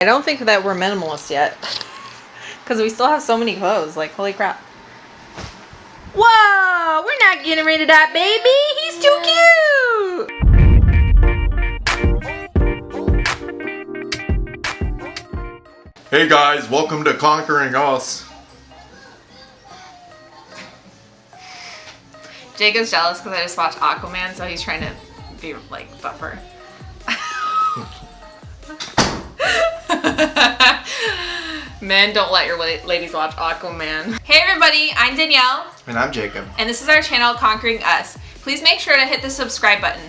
I don't think that we're minimalist yet. Because we still have so many clothes. Like, holy crap. Whoa! We're not getting rid of that baby! He's too cute! Hey guys, welcome to Conquering Us. Jacob's jealous because I just watched Aquaman, so he's trying to be like buffer. Men, don't let your ladies watch Aquaman. Hey everybody, I'm Danielle. And I'm Jacob. And this is our channel, Conquering Us. Please make sure to hit the subscribe button.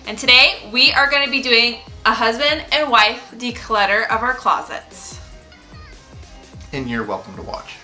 And today, we are going to be doing a husband and wife declutter of our closets. And you're welcome to watch.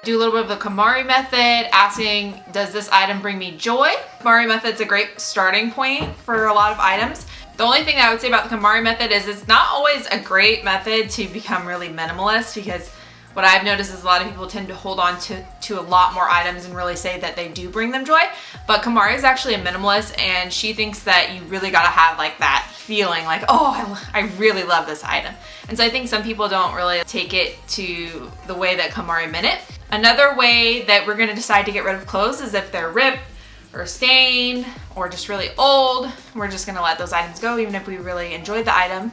Do a little bit of the KonMari method, asking, does this item bring me joy? KonMari method's a great starting point for a lot of items. The only thing that I would say about the KonMari method is it's not always a great method to become really minimalist, because what I've noticed is a lot of people tend to hold on to a lot more items and really say that they do bring them joy. But KonMari is actually a minimalist, and she thinks that you really gotta have like that feeling like, oh, I really love this item. And so I think some people don't really take it to the way that KonMari meant it. Another way that we're gonna decide to get rid of clothes is if they're ripped or stained or just really old. We're just gonna let those items go even if we really enjoyed the item.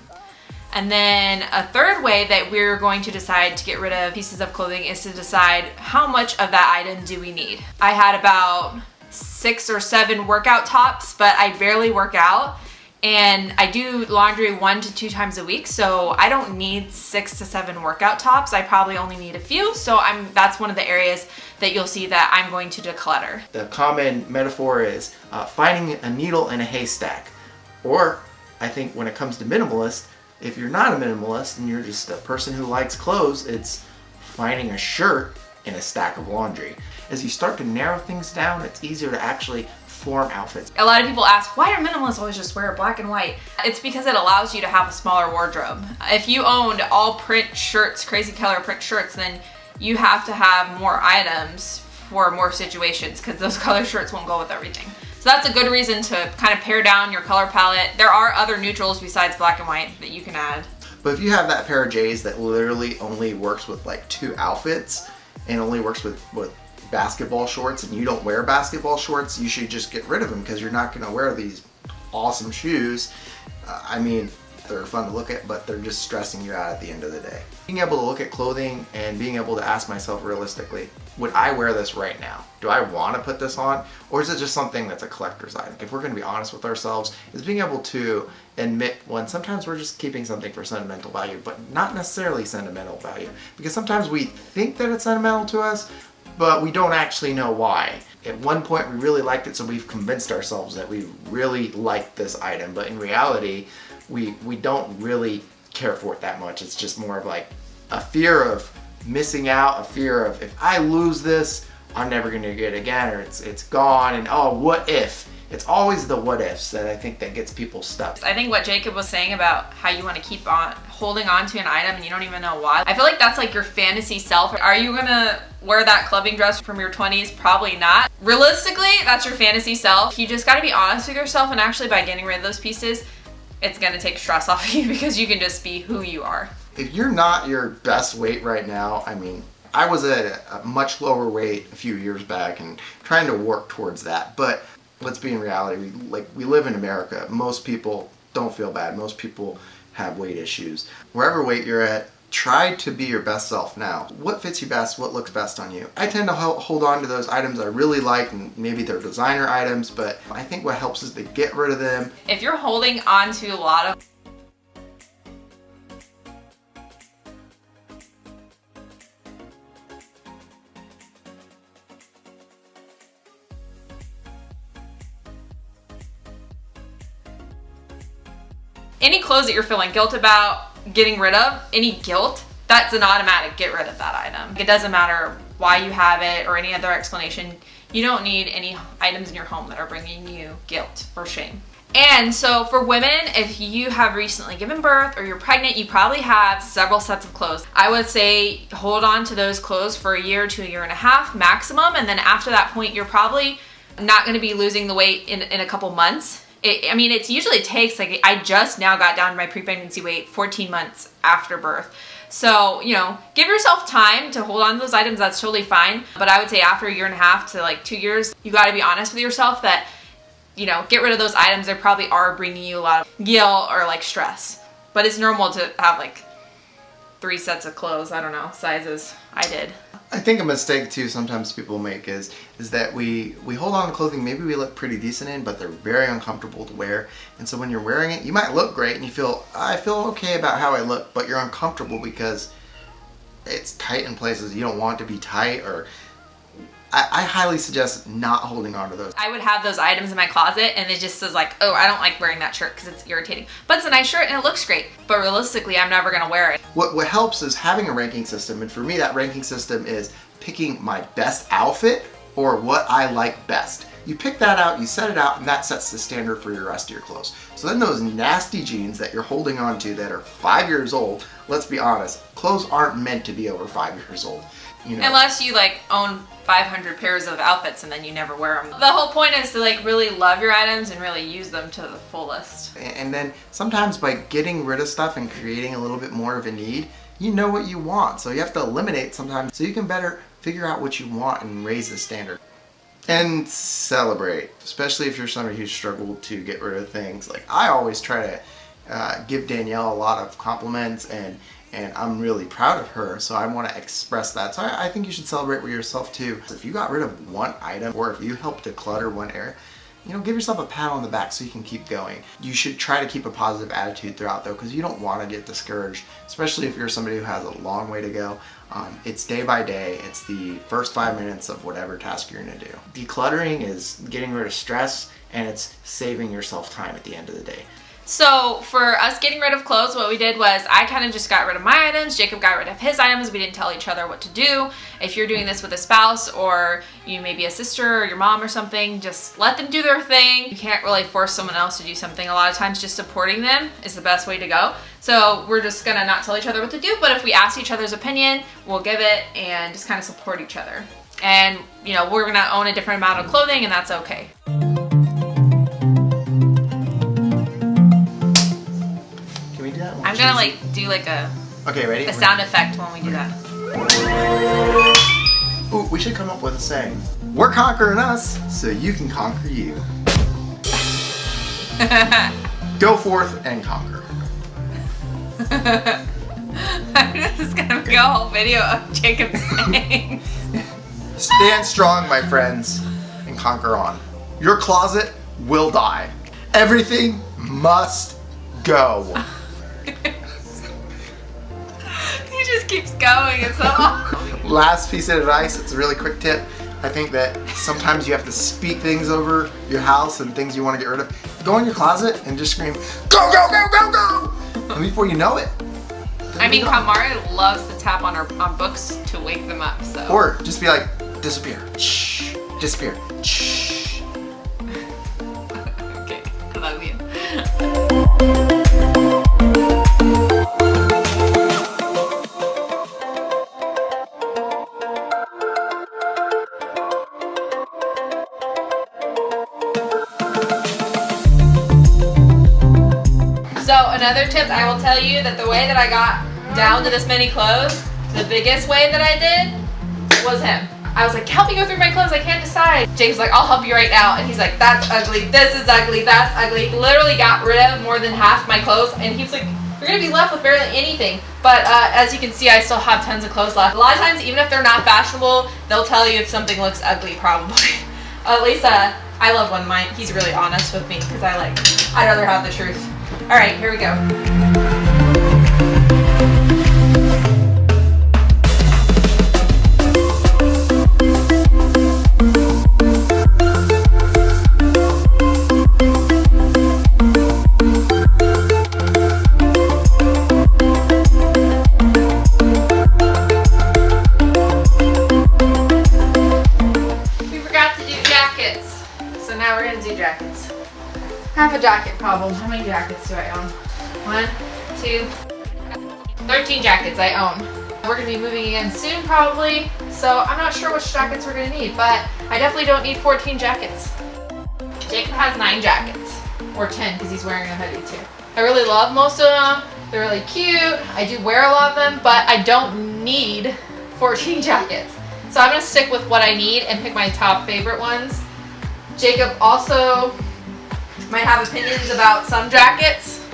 And then a third way that we're going to decide to get rid of pieces of clothing is to decide how much of that item do we need. I had about 6 or 7 workout tops, but I barely work out. And I do laundry 1 to 2 times a week, so I don't need 6 to 7 workout tops. I probably only need a few, so that's one of the areas that you'll see that I'm going to declutter. The common metaphor is finding a needle in a haystack. Or, I think when it comes to minimalist, if you're not a minimalist and you're just a person who likes clothes, it's finding a shirt in a stack of laundry. As you start to narrow things down, it's easier to actually form outfits. A lot of people ask, why are minimalists always just wear black and white? It's because it allows you to have a smaller wardrobe. If you owned all print shirts, crazy color print shirts, then you have to have more items for more situations because those color shirts won't go with everything. So that's a good reason to kind of pare down your color palette. There are other neutrals besides black and white that you can add. But if you have that pair of J's that literally only works with like 2 outfits and only works with basketball shorts, and you don't wear basketball shorts, you should just get rid of them because you're not going to wear these awesome shoes. I mean, they're fun to look at, but they're just stressing you out at the end of the day. Being able to look at clothing and being able to ask myself realistically, would I wear this right now? Do I want to put this on? Or is it just something that's a collector's item? If we're going to be honest with ourselves, is being able to admit when sometimes we're just keeping something for sentimental value, but not necessarily sentimental value. Because sometimes we think that it's sentimental to us, but we don't actually know why. At one point we really liked it, so we've convinced ourselves that we really like this item, but in reality we don't really care for it that much. It's just more of like a fear of missing out, a fear of if I lose this, I'm never gonna get it again, or it's gone, and oh, what if? It's always the what ifs that I think that gets people stuck. I think what Jacob was saying about how you want to keep on holding on to an item and you don't even know why. I feel like that's like your fantasy self. Are you gonna wear that clubbing dress from your 20s? Probably not. Realistically, that's your fantasy self. You just gotta be honest with yourself, and actually by getting rid of those pieces, it's gonna take stress off of you because you can just be who you are. If you're not your best weight right now, I mean, I was at a much lower weight a few years back and trying to work towards that, but let's be in reality, we live in America. Most people don't feel bad. Most people have weight issues. Wherever weight you're at, try to be your best self now. What fits you best? What looks best on you? I tend to hold on to those items I really like, and maybe they're designer items, but I think what helps is to get rid of them. If you're holding on to a lot of any clothes that you're feeling guilt about getting rid of, any guilt, that's an automatic get rid of that item. It doesn't matter why you have it or any other explanation. You don't need any items in your home that are bringing you guilt or shame. And so for women, if you have recently given birth or you're pregnant, you probably have several sets of clothes. I would say hold on to those clothes for a year to a year and a half maximum, and then after that point, you're probably I'm not gonna be losing the weight in a couple months. I mean, it usually takes, like, I just now got down to my pre-pregnancy weight 14 months after birth. So, you know, give yourself time to hold on to those items. That's totally fine. But I would say after a year and a half to like 2 years, you got to be honest with yourself that, you know, get rid of those items. They probably are bringing you a lot of guilt or like stress. But it's normal to have like 3 sets of clothes. I don't know, sizes. I did. I think a mistake too sometimes people make is that we hold on to clothing maybe we look pretty decent in, but they're very uncomfortable to wear. And so when you're wearing it, you might look great and you feel, I feel okay about how I look, but you're uncomfortable because it's tight in places you don't want it to be tight. Or I highly suggest not holding on to those. I would have those items in my closet and it just says like, oh, I don't like wearing that shirt because it's irritating. But it's a nice shirt and it looks great. But realistically, I'm never gonna wear it. What helps is having a ranking system. And for me, that ranking system is picking my best outfit or what I like best. You pick that out, you set it out, and that sets the standard for your rest of your clothes. So then those nasty jeans that you're holding on to that are 5 years old, let's be honest, clothes aren't meant to be over 5 years old. You know, unless you like own 500 pairs of outfits and then you never wear them. The whole point is to like really love your items and really use them to the fullest. And then sometimes by getting rid of stuff and creating a little bit more of a need, you know what you want. So you have to eliminate sometimes so you can better figure out what you want and raise the standard. And celebrate, especially if you're somebody who's struggled to get rid of things. Like I always try to give Danielle a lot of compliments and I'm really proud of her, so I want to express that. So I think you should celebrate with yourself too. If you got rid of one item or if you helped declutter one area, you know, give yourself a pat on the back so you can keep going. You should try to keep a positive attitude throughout though, because you don't want to get discouraged, especially if you're somebody who has a long way to go. It's day by day. It's the first 5 minutes of whatever task you're going to do. Decluttering is getting rid of stress and it's saving yourself time at the end of the day. So for us getting rid of clothes, what we did was I kind of just got rid of my items. Jacob got rid of his items. We didn't tell each other what to do. If you're doing this with a spouse or you may be a sister or your mom or something, just let them do their thing. You can't really force someone else to do something. A lot of times just supporting them is the best way to go. So we're just gonna not tell each other what to do, but if we ask each other's opinion, we'll give it and just kind of support each other. And you know, we're gonna own a different amount of clothing and that's okay. I'm gonna like do like a ready? A sound effect when we do that. Ooh, we should come up with a saying. We're conquering us, so you can conquer you. Go forth and conquer. I'm just gonna make a whole video of Jacob saying. Stand strong, my friends, and conquer on. Your closet will die. Everything must go. He just keeps going. It's so awkward. Last piece of advice, it's a really quick tip. I think that sometimes you have to speak things over your house and things you want to get rid of. Go in your closet and just scream, go, go, go, go, go! And before you know it, I mean, KonMari loves to tap on books to wake them up, so. Or just be like, disappear. Shh. Disappear. Shh. Okay, I love you. So another tip, I will tell you that the way that I got down to this many clothes, the biggest way that I did was him. I was like, help me go through my clothes, I can't decide. Jake's like, I'll help you right now. And he's like, that's ugly, this is ugly, that's ugly. Literally got rid of more than half my clothes and he was like, you're gonna be left with barely anything. But as you can see, I still have tons of clothes left. A lot of times, even if they're not fashionable, they'll tell you if something looks ugly, probably. At least I love one of mine. He's really honest with me because I'd rather have the truth. All right, here we go. We forgot to do jackets, so now we're gonna do jackets. I have a jacket problem. How many jackets do I own? 1, 2, 13 jackets I own. We're gonna be moving again soon probably, so I'm not sure which jackets we're gonna need, but I definitely don't need 14 jackets. Jacob has 9 jackets, or 10 because he's wearing a hoodie too. I really love most of them. They're really cute. I do wear a lot of them, but I don't need 14 jackets. So I'm gonna stick with what I need and pick my top favorite ones. Jacob also might have opinions about some jackets,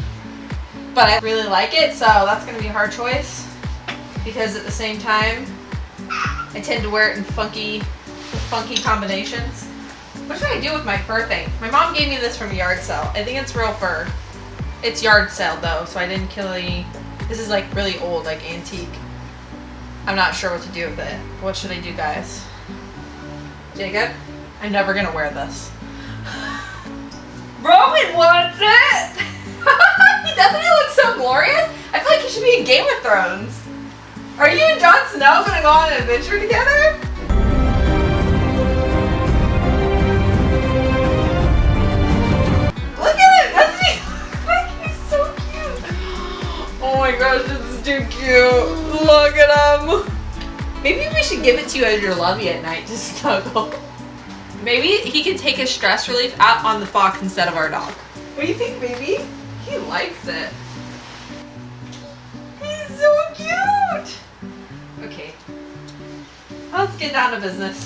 but I really like it, so that's gonna be a hard choice because at the same time, I tend to wear it in funky combinations. What should I do with my fur thing? My mom gave me this from a yard sale. I think it's real fur. It's yard sale though, so I didn't kill any. This is like really old, like antique. I'm not sure what to do with it. What should I do, guys? Jacob, I'm never gonna wear this. Roman wants it! Doesn't he look so glorious? I feel like he should be in Game of Thrones. Are you and Jon Snow gonna go on an adventure together? Look at him! Doesn't he? Like, he's so cute. Oh my gosh, this is too cute. Look at him. Maybe we should give it to you as your lovey at night to snuggle. Maybe he can take his stress relief out on the fox instead of our dog. What do you think, baby? He likes it. He's so cute. Okay, let's get down to business.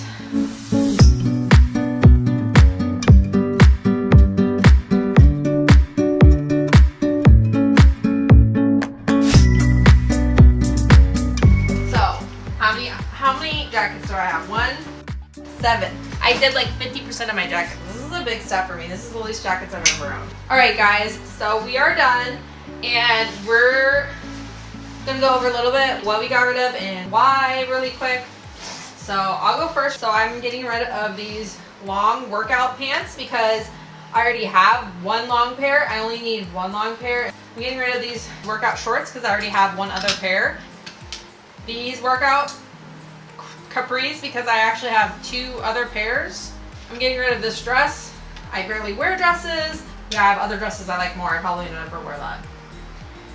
So, how many jackets do I have? 1, 7. I did like 50% of my jackets. This is a big step for me. This is the least jackets I've ever owned. All right, guys, so we are done, and we're gonna go over a little bit what we got rid of and why really quick. So I'll go first. So I'm getting rid of these long workout pants because I already have 1 long pair. I only need 1 long pair. I'm getting rid of these workout shorts because I already have 1 other pair. These workout capris because I actually have 2 other pairs. I'm getting rid of this dress. I barely wear dresses. Yeah, I have other dresses I like more. I probably never wear that.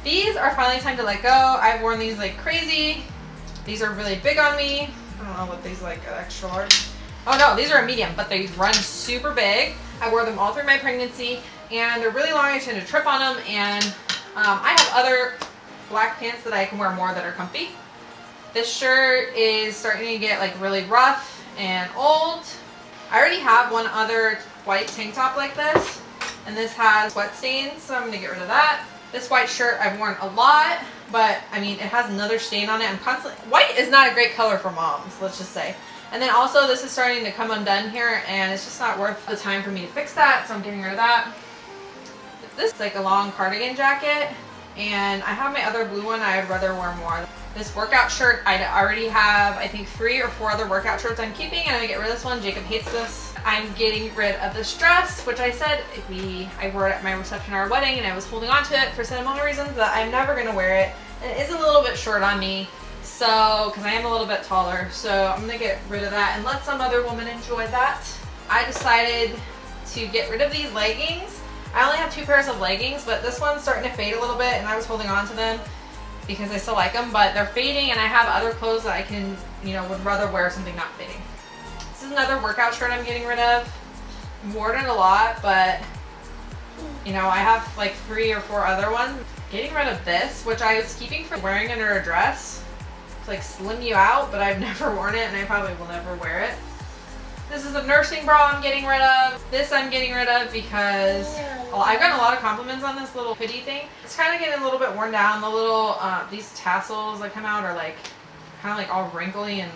These are finally time to let go. I've worn these like crazy. These are really big on me. I don't know what these like extra large. Oh no, these are a medium, but they run super big. I wore them all through my pregnancy and they're really long. I tend to trip on them, and I have other black pants that I can wear more that are comfy. This shirt is starting to get like really rough and old. I already have 1 other white tank top like this, and this has sweat stains, so I'm gonna get rid of that. This white shirt I've worn a lot, but I mean, it has another stain on it. I'm constantly, white is not a great color for moms, let's just say. And then also this is starting to come undone here, and it's just not worth the time for me to fix that, so I'm getting rid of that. This is like a long cardigan jacket, and I have my other blue one I'd rather wear more. This workout shirt, I already have, I think 3 or 4 other workout shirts I'm keeping, and I'm gonna get rid of this one. Jacob hates this. I'm getting rid of this dress, which I said I wore it at my reception at our wedding, and I was holding on to it for sentimental reasons, but I'm never gonna wear it. And it is a little bit short on me, so, because I am a little bit taller, so I'm gonna get rid of that and let some other woman enjoy that. I decided to get rid of these leggings. I only have 2 pairs of leggings, but this one's starting to fade a little bit, and I was holding on to them because I still like them, but they're fading, and I have other clothes that I can, you know, would rather wear something not fading. This is another workout shirt I'm getting rid of. I've worn it a lot, but you know, I have like 3 or 4 other ones. Getting rid of this, which I was keeping for wearing under a dress to like slim you out, but I've never worn it, and I probably will never wear it. This is a nursing bra I'm getting rid of. This I'm getting rid of because, well, I've gotten a lot of compliments on this little hoodie thing. It's kind of getting a little bit worn down. The little, these tassels that come out are like, kind of like all wrinkly. And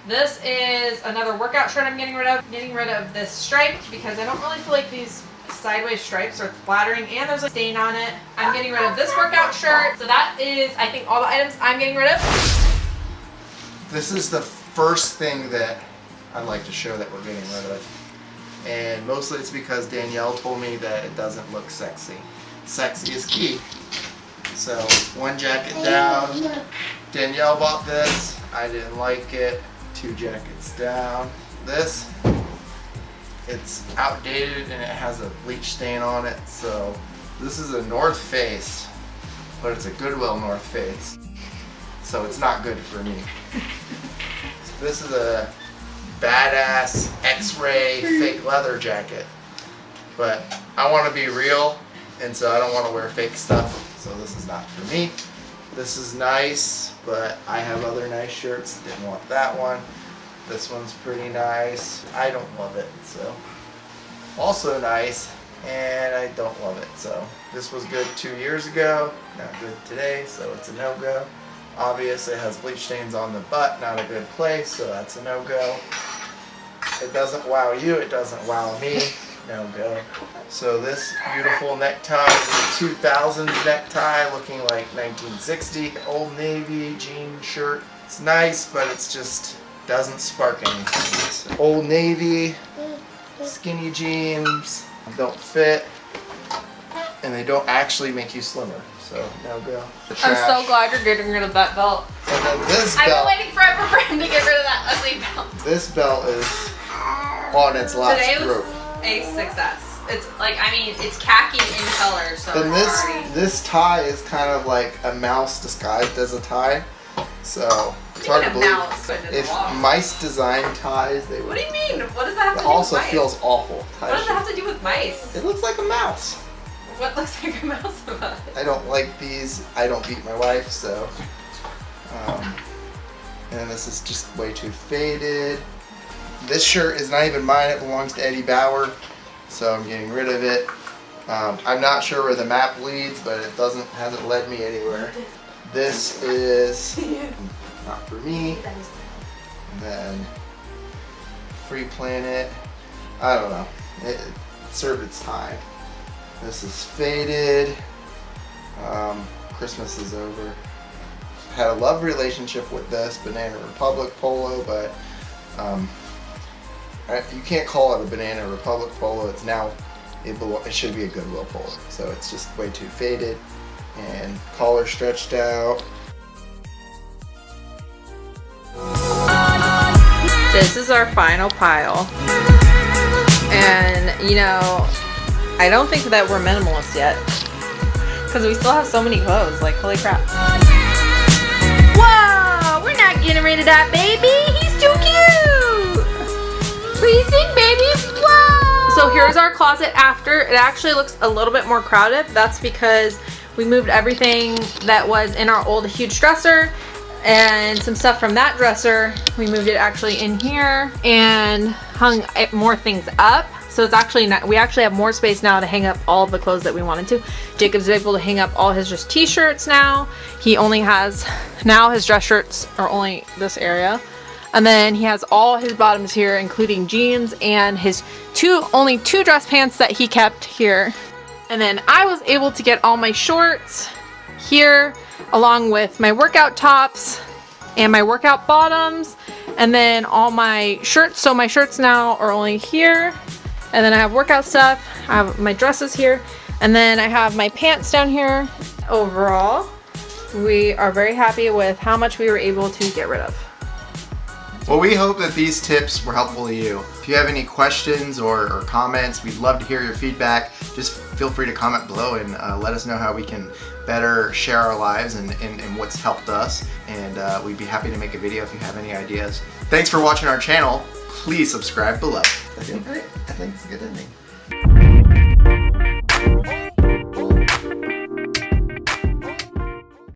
this is another workout shirt I'm getting rid of. Getting rid of this stripe because I don't really feel like these sideways stripes are flattering, and there's a stain on it. I'm getting rid of this workout shirt. So that is, I think, all the items I'm getting rid of. This is the first thing that I'd like to show that we're getting rid of. And mostly it's because Danielle told me that it doesn't look sexy. Sexy is key. So 1 jacket down. Danielle bought this. I didn't like it. 2 jackets down. This, it's outdated and it has a bleach stain on it. So this is a North Face, but it's a Goodwill North Face. so it's not good for me. So this is a badass X-ray fake leather jacket, but I want to be real, and so I don't want to wear fake stuff, so this is not for me. This is nice, but I have other nice shirts. Didn't want that one. This one's pretty nice. I don't love it, so. Also nice, and I don't love it, so. This was good 2 years ago, not good today, so it's a no-go. Obviously it has bleach stains on the butt, not a good place, so that's a no-go. It doesn't wow you, it doesn't wow me, no-go. So this beautiful necktie is a 2000s necktie looking like 1960. Old Navy jean shirt. It's nice, but it's just doesn't spark anything. It's Old Navy, skinny jeans, don't fit, and they don't actually make you slimmer. So no-go. I'm so glad you're getting rid of that belt. And then this I've belt. been waiting forever for him to get rid of that ugly belt. This belt is on its last Today was rope. a success. It's like, I mean, it's khaki in color, so And it's already... this tie is kind of like a mouse disguised as a tie. So it's hard to believe. If mice design ties, they would. What do you mean? What does that have to It do with also mice? feels awful. What does that have to do with mice? It looks like a mouse. What looks like a mouse about it? I don't like these. I don't beat my wife, so. And this is just way too faded. This shirt is not even mine. It belongs to Eddie Bauer, so I'm getting rid of it. I'm not sure where the map leads, but it hasn't led me anywhere. This is not for me. And then Free Planet. I don't know. It served its time. This is faded. Christmas is over. Had a love relationship with this Banana Republic polo, but you can't call it a Banana Republic polo. It's now, it should be a Goodwill polo. So it's just way too faded and collar stretched out. This is our final pile. And, you know, I don't think that we're minimalist yet. Because we still have so many clothes. Like, holy crap. Whoa! We're not getting rid of that baby! He's too cute! What do you think, baby? Whoa! So here's our closet after. It actually looks a little bit more crowded. That's because we moved everything that was in our old huge dresser. And some stuff from that dresser, we moved it actually in here and hung more things up. So it's actually not, we actually have more space now to hang up all of the clothes that we wanted to. Jacob's able to hang up all his just t-shirts now. He only has, now his dress shirts are only this area. And then he has all his bottoms here, including jeans and his only two dress pants that he kept here. And then I was able to get all my shorts here, along with my workout tops and my workout bottoms, and then all my shirts. So my shirts now are only here, and then I have workout stuff, I have my dresses here, and then I have my pants down here. Overall, we are very happy with how much we were able to get rid of. Well, we hope that these tips were helpful to you. If you have any questions or comments, we'd love to hear your feedback. Just feel free to comment below and let us know how we can better share our lives and what's helped us. And we'd be happy to make a video if you have any ideas. Thanks for watching our channel. Please subscribe below. I think it's a good ending.